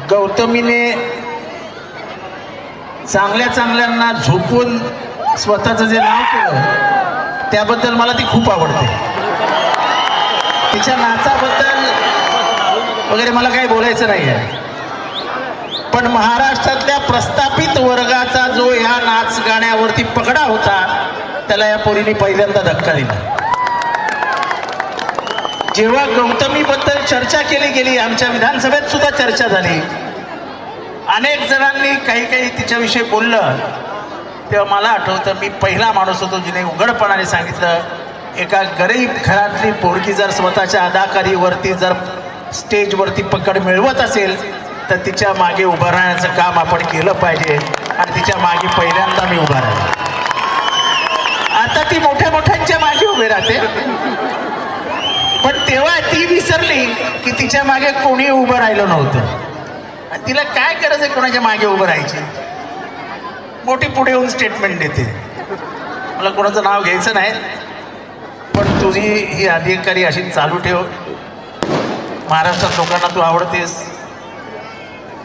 गौतमीने चांगल्या चांगल्यांना झोपून स्वतःचं जे नाव केलं त्याबद्दल मला ती खूप आवडते. तिच्या नाचाबद्दल वगैरे मला काही बोलायचं नाही आहे, पण महाराष्ट्रातल्या प्रस्थापित वर्गाचा जो ह्या नाच गाण्यावरती पगडा होता त्याला या पोरीने पहिल्यांदा धक्का दिला. जेव्हा गौतमीबद्दल चर्चा केली गेली, आमच्या विधानसभेत सुद्धा चर्चा झाली, अनेक जणांनी काही काही तिच्याविषयी बोललं, तेव्हा मला आठवतं मी पहिला माणूस होतो जिने उघडपणाने सांगितलं, एका गरीब घरातली पोरगी जर स्वतःच्या अदाकारीवरती जर स्टेजवरती पकड मिळवत असेल तर तिच्या मागे उभं राहण्याचं काम आपण केलं पाहिजे. आणि तिच्या मागे पहिल्यांदा मी उभा राहिलो. आता ती मोठ्या मोठ्यांच्या मागे उभे राहते, पण तेव्हा ती विसरली की तिच्या मागे कोणी उभं राहिलं नव्हतं. तिला काय गरज आहे कोणाच्या मागे उभं राहायची. मोठी पुढे येऊन स्टेटमेंट देते. मला कोणाचं नाव घ्यायचं नाही, पण तुझी ही अधिकारी अशी चालू ठेव. महाराष्ट्रात लोकांना तू आवडतेस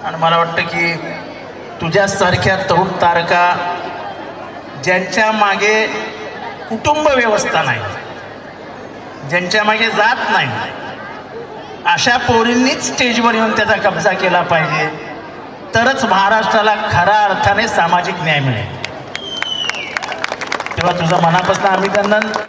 आणि मला वाटतं की तुझ्यासारख्या तरुण तारका ज्यांच्या मागे कुटुंब व्यवस्था नाही, ज्यांच्या मागे जात नाही, अशा पोरींनीच स्टेजवर येऊन त्याचा कब्जा केला पाहिजे, तरच महाराष्ट्राला खऱ्या अर्थाने सामाजिक न्याय मिळेल. तेव्हा तुझं मनापासून अभिनंदन.